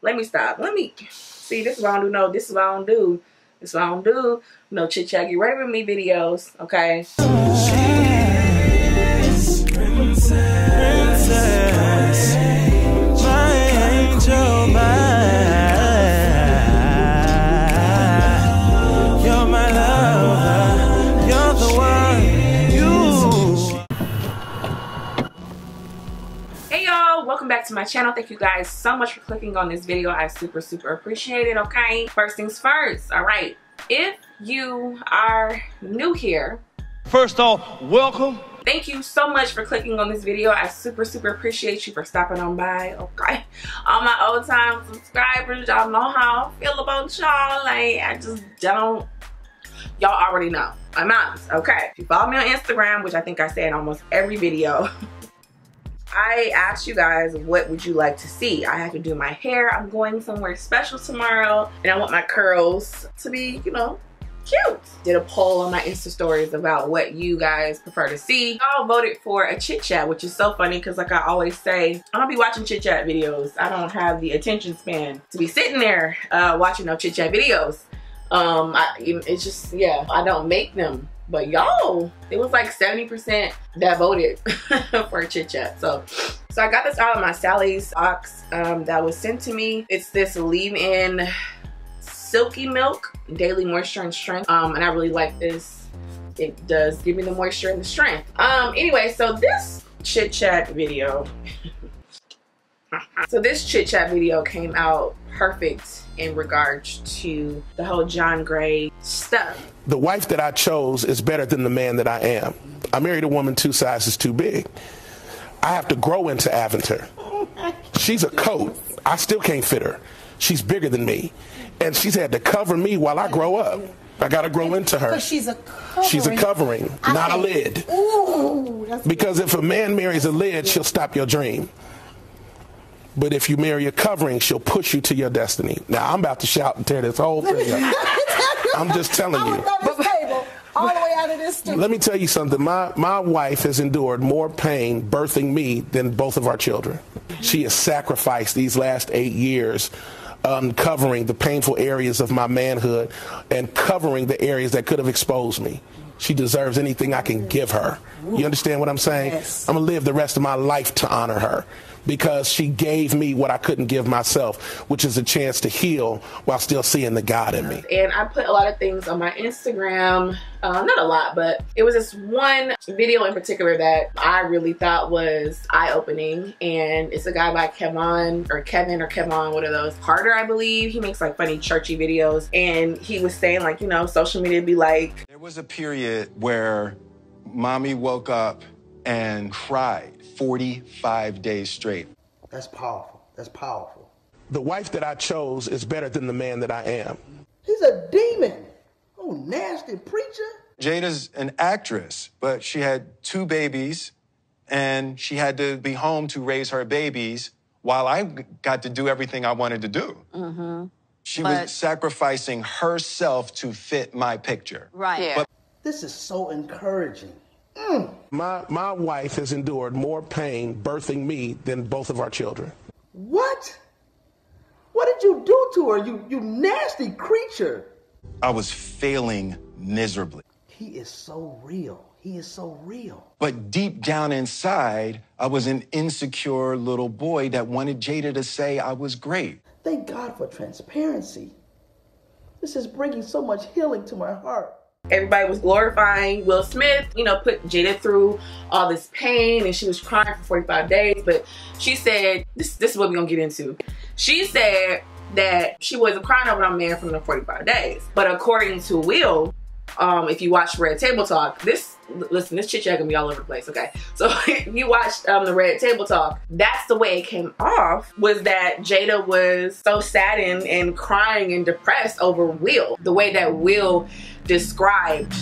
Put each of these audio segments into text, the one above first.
Let me stop. Let me see. This is what I don't do. No, this is what I don't do. This is what I don't do. No chit chat. Get ready with me videos. Okay. Princess, my angel, you're my lover, you're the one, Hey y'all, welcome back to my channel. Thank you guys so much for clicking on this video. I super appreciate it. Okay, first things first. All right, if you are new here, first off, welcome. Thank you so much for clicking on this video. I super appreciate you for stopping on by. Okay, all my old time subscribers, y'all know how I feel about y'all. Like, I just don't, y'all already know I'm honest. Okay, if you follow me on Instagram, which I think I say in almost every video, I asked you guys, what would you like to see? I have to do my hair. I'm going somewhere special tomorrow, and I want my curls to be, you know, cute. Did a poll on my Insta stories about what you guys prefer to see. Y'all voted for a chit chat, which is so funny because, like I always say, I don't be watching chit chat videos. I don't have the attention span to be sitting there watching no chit chat videos. It's just, yeah, I don't make them. But y'all, it was like 70% that voted for a chit chat. So I got this out of my Sally's box that was sent to me. It's this leave-in silky milk daily moisture and strength, and I really like this. It does give me the moisture and the strength. Anyway, so this chit chat video came out perfect in regards to the whole John Gray stuff. The wife that I chose is better than the man that I am. I married a woman 2 sizes too big. I have to grow into Aventer. She's a coat. I still can't fit her. She's bigger than me. And she's had to cover me while I grow up. I got to grow into her. She's a covering. She's a covering, not a lid. Ooh, because if a man marries a lid, she'll stop your dream. But if you marry a covering, she'll push you to your destiny. Now, I'm about to shout and tear this whole thing up. I'm just telling you. All the way out of this studio. Let me tell you something. My wife has endured more pain birthing me than both of our children. She has sacrificed these last 8 years uncovering the painful areas of my manhood and covering the areas that could have exposed me. She deserves anything I can give her. You understand what I'm saying? Yes. I'm going to live the rest of my life to honor her because she gave me what I couldn't give myself, which is a chance to heal while still seeing the God in me. And I put a lot of things on my Instagram, not a lot, but it was this one video in particular that I really thought was eye-opening, and it's a guy by Kevin, one of those, Carter, I believe. He makes like funny churchy videos, and he was saying, like, you know, social media be like, there was a period where mommy woke up and cried 45 days straight. That's powerful. That's powerful. The wife that I chose is better than the man that I am. He's a demon. Oh, nasty preacher. Jada's an actress, but she had 2 babies, and she had to be home to raise her babies while I got to do everything I wanted to do. Mm-hmm. She was sacrificing herself to fit my picture. Right. Yeah. But this is so encouraging. My wife has endured more pain birthing me than both of our children. What? What did you do to her, you nasty creature? I was failing miserably. He is so real. He is so real. But deep down inside, I was an insecure little boy that wanted Jada to say I was great. Thank God for transparency. This is bringing so much healing to my heart. everybody was glorifying Will Smith, you know, put Jada through all this pain, and she was crying for 45 days. But she said, this is what we're gonna get into. She said that she wasn't crying over a man for the 45 days. But according to Will, if you watch Red Table Talk, listen, this chit chat gonna be all over the place, okay? So if you watched the Red Table Talk, that's the way it came off, was that Jada was so saddened and crying and depressed over Will, the way that Will described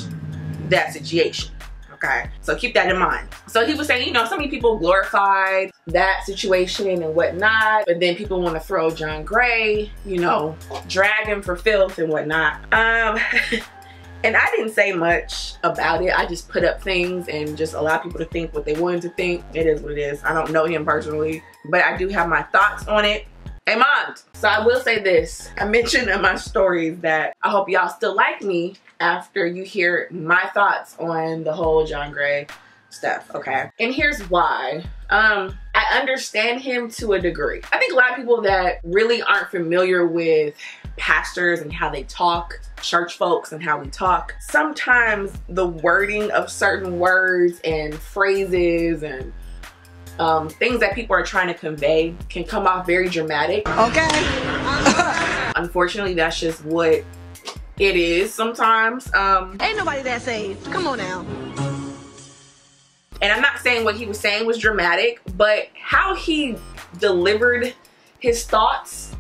that situation, okay? So keep that in mind. So he was saying, you know, so many people glorified that situation and whatnot, but then people want to throw John Gray, you know, drag him for filth and whatnot. And I didn't say much about it. I just put up things and just allow people to think what they wanted to think. It is what it is. I don't know him personally, but I do have my thoughts on it. Amen. So I will say this. I mentioned in my stories that I hope y'all still like me after you hear my thoughts on the whole John Gray stuff, okay? And here's why. I understand him to a degree. I think a lot of people that really aren't familiar with pastors and how they talk, church folks and how we talk, sometimes the wording of certain words and phrases and things that people are trying to convey can come off very dramatic. Okay. Unfortunately, that's just what it is sometimes. Ain't nobody that saved. Come on now. And I'm not saying what he was saying was dramatic, but how he delivered his thoughts,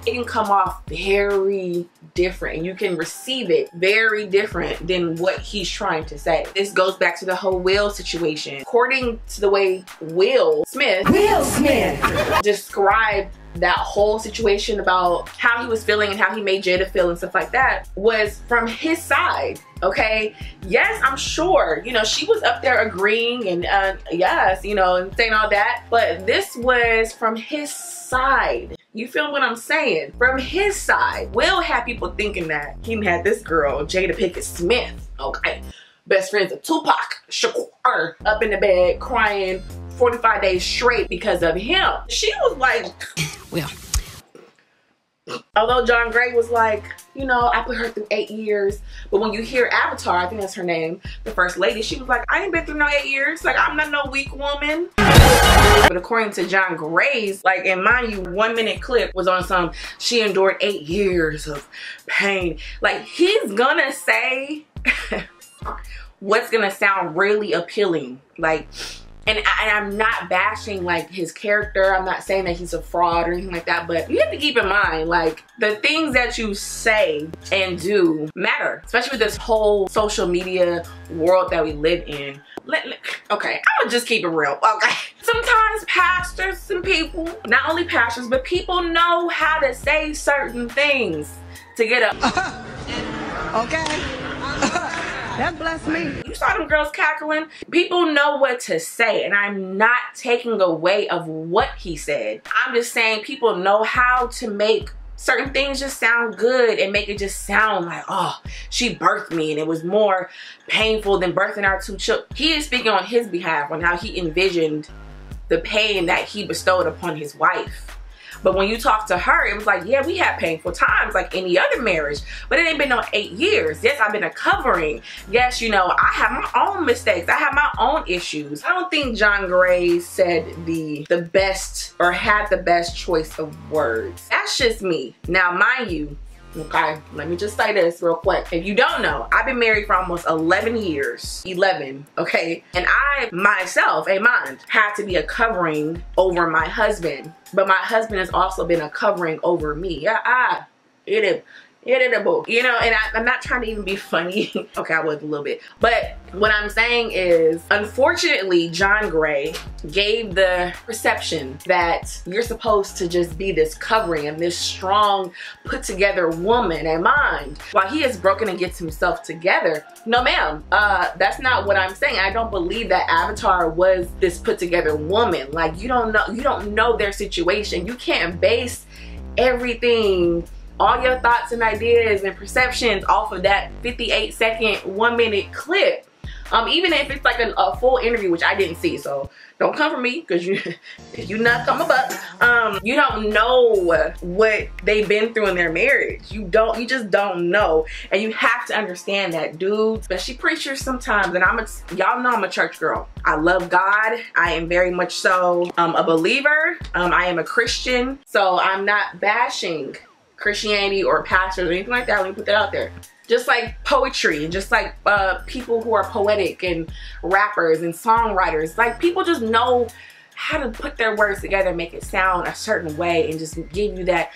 it can come off very different and you can receive it very different than what he's trying to say. This goes back to the whole Will situation. According to the way Will Smith described that whole situation about how he was feeling and how he made Jada feel and stuff like that was from his side, okay? Yes, I'm sure, you know, she was up there agreeing and yes, you know, and saying all that, but this was from his side. You feel what I'm saying? From his side. Will had people thinking that he had this girl, Jada Pinkett Smith, okay? Best friends of Tupac Shakur, up in the bed crying 45 days straight because of him. She was like, well, although John Gray was like, you know, I put her through 8 years. But when you hear Avatar, I think that's her name, the first lady, she was like, I ain't been through no 8 years. Like, I'm not no weak woman. But according to John Gray's, like, and mind you, 1 minute clip was on some, she endured 8 years of pain. Like, he's gonna say what's gonna sound really appealing. Like, and I'm not bashing like his character. I'm not saying that he's a fraud or anything like that, but you have to keep in mind, like, the things that you say and do matter, especially with this whole social media world that we live in. Okay, I'm gonna just keep it real, okay? Sometimes pastors and people, not only pastors, but people know how to say certain things to get up. Okay. That blessed me. You saw them girls cackling. People know what to say, and I'm not taking away of what he said. I'm just saying people know how to make certain things just sound good and make it just sound like, oh, she birthed me and it was more painful than birthing our 2 children. He is speaking on his behalf on how he envisioned the pain that he bestowed upon his wife. But when you talk to her, it was like, yeah, we had painful times like any other marriage, but it ain't been no 8 years. Yes, I've been a covering. Yes, you know, I have my own mistakes. I have my own issues. I don't think John Gray said the best or had the best choice of words. That's just me. Now, mind you, okay, let me just say this real quick. If you don't know, I've been married for almost 11 years. 11, okay? And I myself, had to be a covering over my husband. But my husband has also been a covering over me. You know, and I'm not trying to even be funny. Okay, I was a little bit. But what I'm saying is, unfortunately, John Gray gave the perception that you're supposed to just be this covering and this strong, put together woman. And mind, while he is broken and gets himself together, no ma'am, that's not what I'm saying. I don't believe that Avatar was this put together woman. Like, you don't know their situation. You can't base everything, all your thoughts and ideas and perceptions off of that 58-second, 1 minute clip. Even if it's like a full interview, which I didn't see, so don't come for me, because you not come about. You don't know what they've been through in their marriage. You just don't know. And you have to understand that, dudes, especially preachers sometimes, and y'all know I'm a church girl. I love God. I am very much so a believer. I am a Christian, so I'm not bashing Christianity or pastors or anything like that. Let me put that out there. Just like poetry and just like people who are poetic and rappers and songwriters, like, people just know how to put their words together and make it sound a certain way and just give you that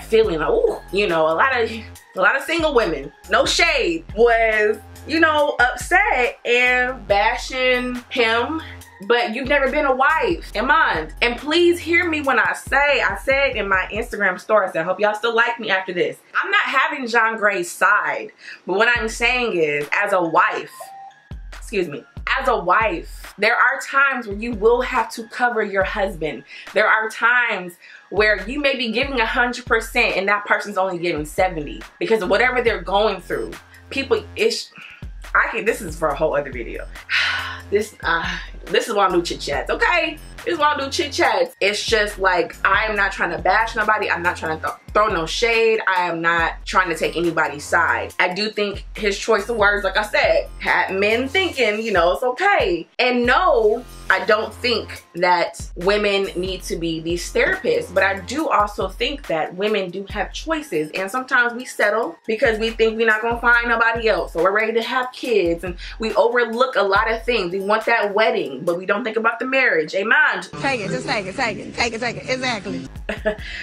feeling like, ooh, you know, a lot of single women, no shade, was, you know, upset and bashing him. But you've never been a wife, in mind. And please hear me when I said in my Instagram stories, I hope y'all still like me after this. I'm not having John Gray's side, but what I'm saying is, as a wife, as a wife, there are times where you will have to cover your husband. There are times where you may be giving 100% and that person's only giving 70 because of whatever they're going through. People, this is for a whole other video. This is why I do chit chats, okay? This is why I do chit chats. It's just like, I am not trying to bash nobody. I'm not trying to throw no shade. I am not trying to take anybody's side. I do think his choice of words, like I said, had men thinking, you know, it's okay. And no, I don't think that women need to be these therapists, but I do also think that women do have choices, and sometimes we settle because we think we're not gonna find nobody else, or we're ready to have kids, and we overlook a lot of things. We want that wedding, but we don't think about the marriage. Amen. Take it, just take it, take it, take it, take it. Exactly.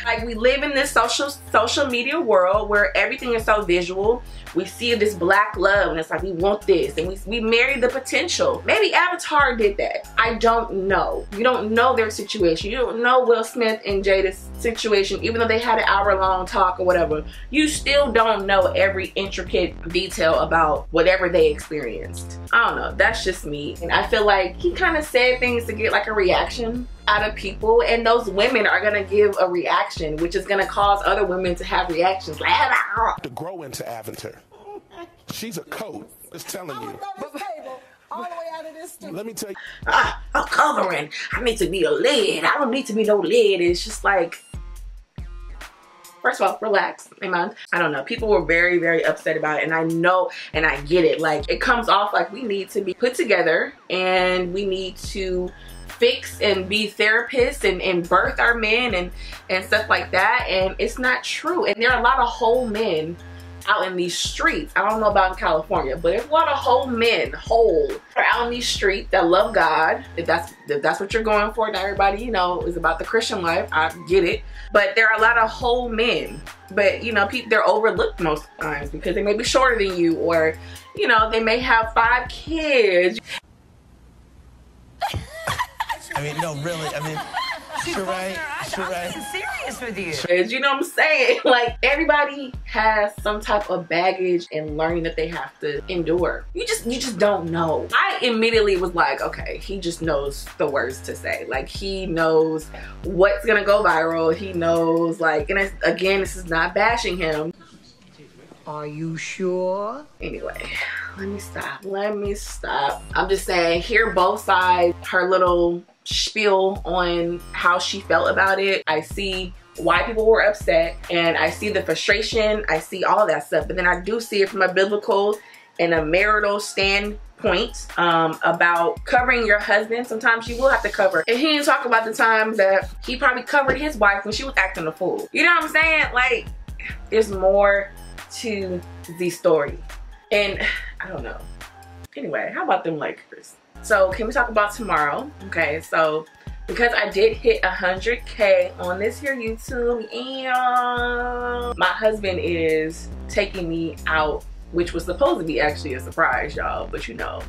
Like, we live in this social media world where everything is so visual. We see this black love and it's like, we want this, and we marry the potential. Maybe Avatar did that. I don't know. You don't know their situation. You don't know Will Smith and Jada's situation, even though they had an hour-long talk or whatever. You still don't know every intricate detail about whatever they experienced. I don't know. That's just me. And I feel like he kind of said things to get like a reaction out of people, and those women are gonna give a reaction, which is gonna cause other women to have reactions like, to grow into Avatar. She's a coat, just telling you. All the way out of this street. Let me tell you. I'm covering. I need to be a lid. I don't need to be no lid. It's just like, first of all, relax, amen. I don't know. People were very, very upset about it, and I know and I get it. Like, it comes off like we need to be put together and we need to fix and be therapists and birth our men and stuff like that, and it's not true. And there are a lot of whole men out in these streets. I don't know about in California, but there's a lot of whole men, are out in these streets that love God. If that's what you're going for, not everybody, you know, is about the Christian life. I get it. But there are a lot of whole men. But, you know, people, they're overlooked most times because they may be shorter than you, or, you know, they may have 5 kids. I mean, no, really, I mean, you're right, you're right. I'm serious with you. You know what I'm saying? Like, everybody has some type of baggage and learning that they have to endure. You just don't know. I immediately was like, okay, he just knows the words to say. Like, he knows what's gonna go viral. He knows, like, and again, this is not bashing him. Are you sure? Anyway, let me stop. I'm just saying, hear both sides, her little spiel on how she felt about it. I see why people were upset, and I see the frustration, I see all that stuff, but then I do see it from a biblical and a marital standpoint about covering your husband. Sometimes you will have to cover. And he didn't talk about the times that he probably covered his wife when she was acting a fool. You know what I'm saying? Like, there's more to the story, and I don't know. Anyway, how about them Lakers? So can we talk about tomorrow? Okay, so because I did hit 100K on this here YouTube, and my husband is taking me out, which was supposed to be actually a surprise, y'all. But you know,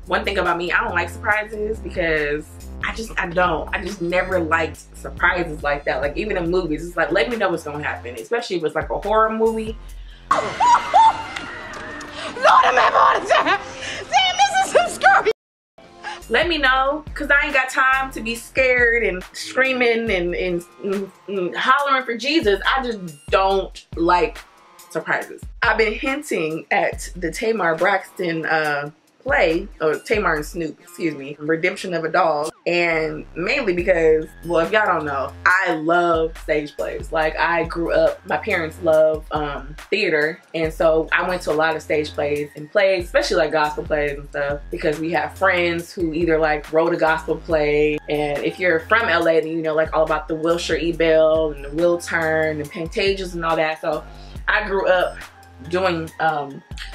one thing about me, I don't like surprises because I just never liked surprises like that. Like, even in movies, it's like, let me know what's gonna happen, especially if it's like a horror movie. Lord, I'm having a heart attack. Damn, this is some scary. Let me know, because I ain't got time to be scared and screaming and hollering for Jesus. I just don't like surprises. I've been hinting at the Tamar Braxton play, or Tamar and Snoop, excuse me, Redemption of a Dog, and mainly because, well, if y'all don't know, I love stage plays. Like, I grew up, my parents love theater, and so I went to a lot of stage plays and plays, especially like gospel plays and stuff, because we have friends who either like wrote a gospel play, and if you're from LA, then you know like all about the Wilshire E. Bell and the Will Turn and Pantages and all that. So I grew up doing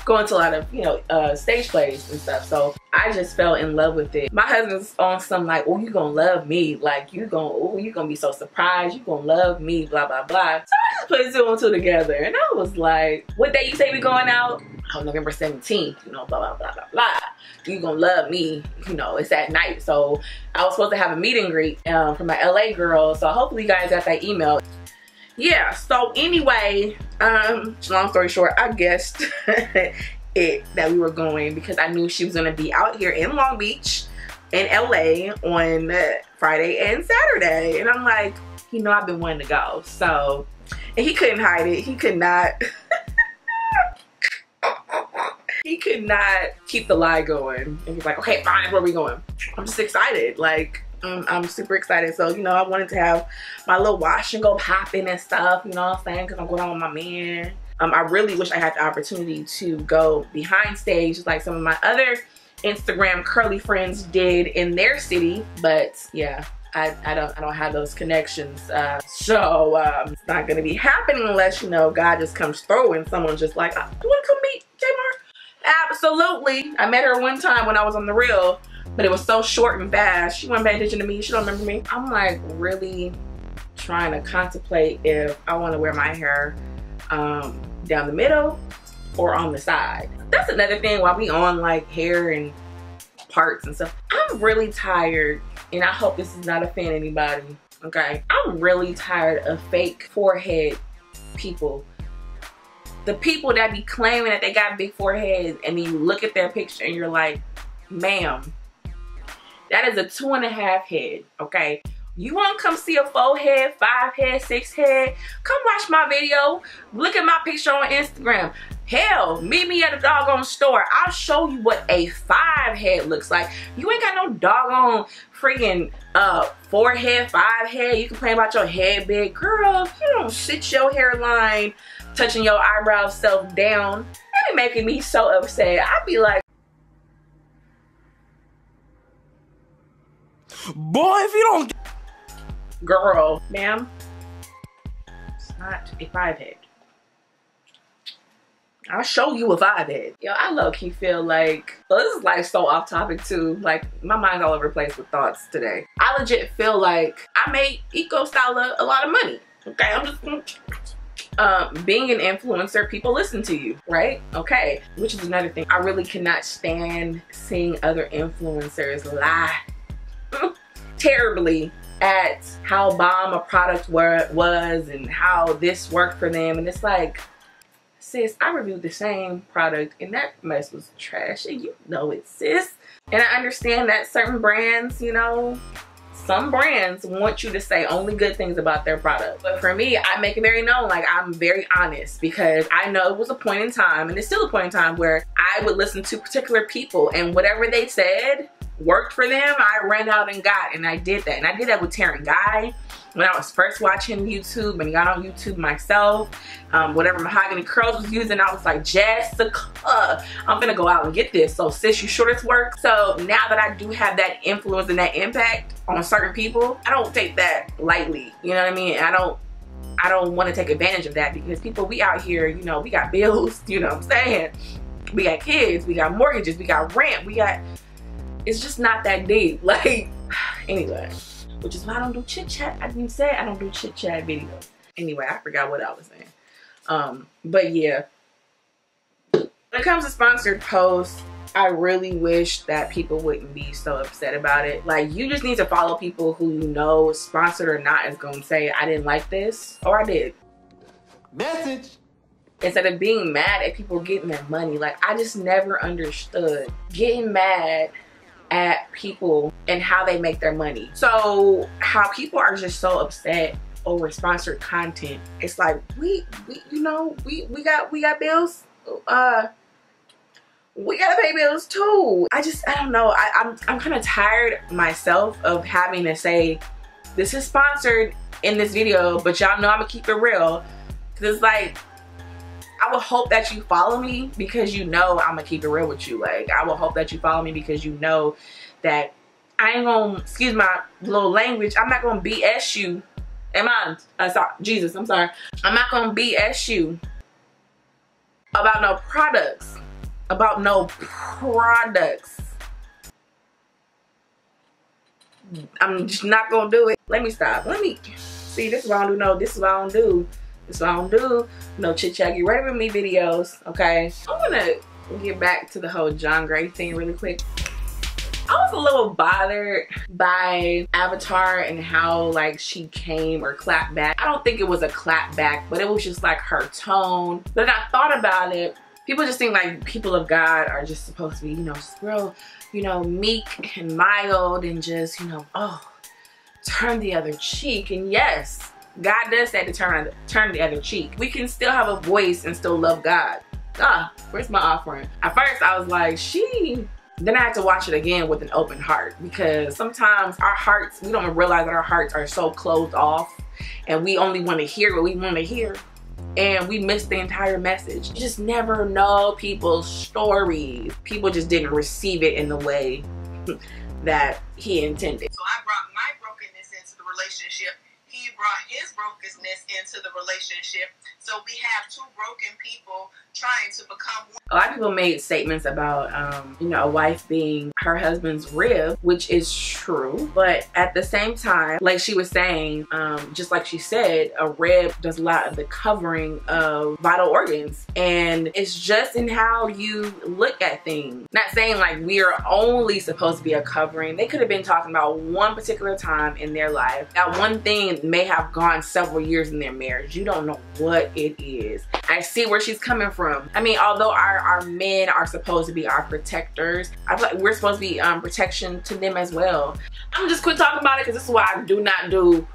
going to a lot of, you know, stage plays and stuff, so I just fell in love with it. My husband's on some like, oh, you gonna love me, like you gonna be so surprised, you gonna love me, blah blah blah. So I just put 2 and 2 together, and I was like, what day you say we going out? Oh, November 17th, you know, blah blah blah blah blah. You gonna love me, you know, it's at night. So I was supposed to have a meet and greet for my LA girl, so hopefully you guys got that email. Yeah, so anyway, long story short, I guessed it that we were going because I knew she was gonna be out here in Long Beach in LA on Friday and Saturday. And I'm like, you know, I've been wanting to go. So, and he couldn't hide it. He could not. He could not keep the lie going. And he's like, okay, fine, where are we going? I'm just excited. Like, I'm super excited. So, you know, I wanted to have my little wash and go popping and stuff, you know what I'm saying? Because I'm going on with my man. I really wish I had the opportunity to go behind stage like some of my other Instagram curly friends did in their city. But yeah, I don't have those connections. So it's not going to be happening unless, you know, God just comes through and someone's just like, oh, you want to come meet J-Mar? Absolutely. I met her one time when I was on The Real, but it was so short and fast. She wasn't paying attention to me. She don't remember me. I'm like really trying to contemplate if I want to wear my hair down the middle or on the side. That's another thing while we on like hair and parts and stuff. I'm really tired, and I hope this does not offend anybody, okay? I'm really tired of fake forehead people. The people that be claiming that they got big foreheads and then you look at their picture and you're like, ma'am, that is a 2.5 head, okay? You want to come see a 4 head, 5 head, 6 head? Come watch my video. Look at my picture on Instagram. Hell, meet me at a doggone store. I'll show you what a 5 head looks like. You ain't got no doggone freaking 4 head, 5 head. You complain about your head big. Girl, if you don't sit your hairline touching your eyebrow self down, that be making me so upset. I'd be like, boy, if you don't... girl, ma'am, it's not a 5 head. I'll show you a 5 head. Yo, I low-key feel like, well, this is like so off topic too. Like my mind's all over the place with thoughts today. I legit feel like I made Eco Styler a lot of money. Okay, I'm just being an influencer, people listen to you, right? Okay, which is another thing. I really cannot stand seeing other influencers lie terribly at how bomb a product was and how this worked for them. And it's like, sis, I reviewed the same product and that mess was trash and you know it, sis. And I understand that certain brands, you know, some brands want you to say only good things about their product. But for me, I make it very known, like I'm very honest, because I know it was a point in time, and it's still a point in time, where I would listen to particular people and whatever they said worked for them, I ran out and got, and I did that. And I did that with Taryn Guy when I was first watching YouTube and got on YouTube myself. Whatever Mahogany Curls was using, I was like, Jessica, I'm gonna go out and get this. So sis, you sure this works? So now that I do have that influence and that impact on certain people, I don't take that lightly. You know what I mean? I don't want to take advantage of that, because people, we out here, you know, we got bills, you know what I'm saying? We got kids, we got mortgages, we got rent, we got, it's just not that deep. Like, anyway, which is why I don't do chit chat. I didn't say I don't do chit chat videos. Anyway, I forgot what I was saying. But yeah, when it comes to sponsored posts, I really wish that people wouldn't be so upset about it. Like, you just need to follow people who you know, sponsored or not, is gonna say, I didn't like this, or I did. Message. Instead of being mad at people getting their money. Like, I just never understood getting mad at people and how they make their money. So how people are just so upset over sponsored content. It's like, we you know, we got bills. We gotta pay bills too. I don't know. I'm kind of tired myself of having to say this is sponsored in this video, but y'all know I'm gonna keep it real. Cause it's like, I would hope that you follow me because you know I'm gonna keep it real with you. Like, I will hope that you follow me because you know that I ain't gonna, excuse my little language, I'm not gonna BS you. Am I? Sorry, Jesus, I'm sorry. I'm not gonna BS you about no products. About no products. I'm just not gonna do it. Let me stop. Let me see. This is what I don't do. No, this is what I don't do. This is what I don't do. No chit chat. Get ready with me videos. Okay. I wanna get back to the whole John Gray thing really quick. I was a little bothered by Avatar and how like she came or clapped back. I don't think it was a clap back, but it was just like her tone. Then I thought about it People just think like people of God are just supposed to be, you know, just real, you know, meek and mild and just, you know, oh, turn the other cheek. And yes, God does say to turn the other cheek. We can still have a voice and still love God. Ah, where's my offering? At first I was like, then I had to watch it again with an open heart, because sometimes our hearts, we don't realize that our hearts are so closed off and we only want to hear what we want to hear. And we missed the entire message. You just never know people's stories. People just didn't receive it in the way that he intended. So I brought my brokenness into the relationship. He brought his brokenness into the relationship. So we have two broken people trying to become one. A lot of people made statements about, you know, a wife being her husband's rib, which is true. But at the same time, like she was saying, just like she said, a rib does a lot of the covering of vital organs. And it's just in how you look at things. Not saying like we are only supposed to be a covering. They could have been talking about one particular time in their life. That one thing may have gone several years in their marriage. You don't know what it is. I see where she's coming from. I mean, although our men are supposed to be our protectors, I feel like we're supposed to be protection to them as well. I'm just quit talking about it, because this is why I do not do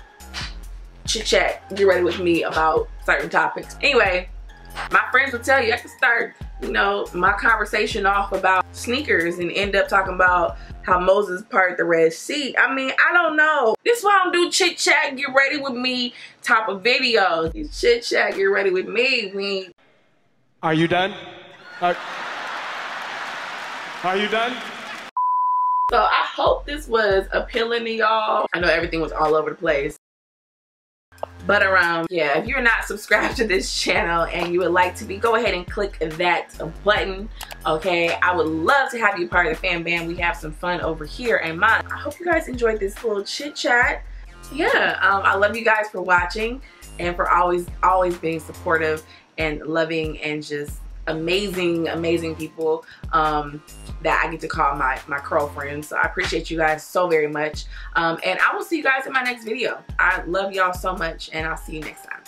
chit chat, get ready with me about certain topics. Anyway, my friends will tell you I can start, you know, my conversation off about sneakers and end up talking about how Moses parted the Red Sea. I mean, I don't know. This is why I don't do chit chat, get ready with me type of videos. These chit chat, get ready with me. Are you done? Are you done? So I hope this was appealing to y'all. I know everything was all over the place. But yeah, if you're not subscribed to this channel and you would like to be, go ahead and click that button, okay? I would love to have you part of the fan band. We have some fun over here and mine. I hope you guys enjoyed this little chit chat. Yeah, I love you guys for watching and for always being supportive and loving and just amazing people that I get to call my curl friends. So I appreciate you guys so very much, and I will see you guys in my next video. I love y'all so much, and I'll see you next time.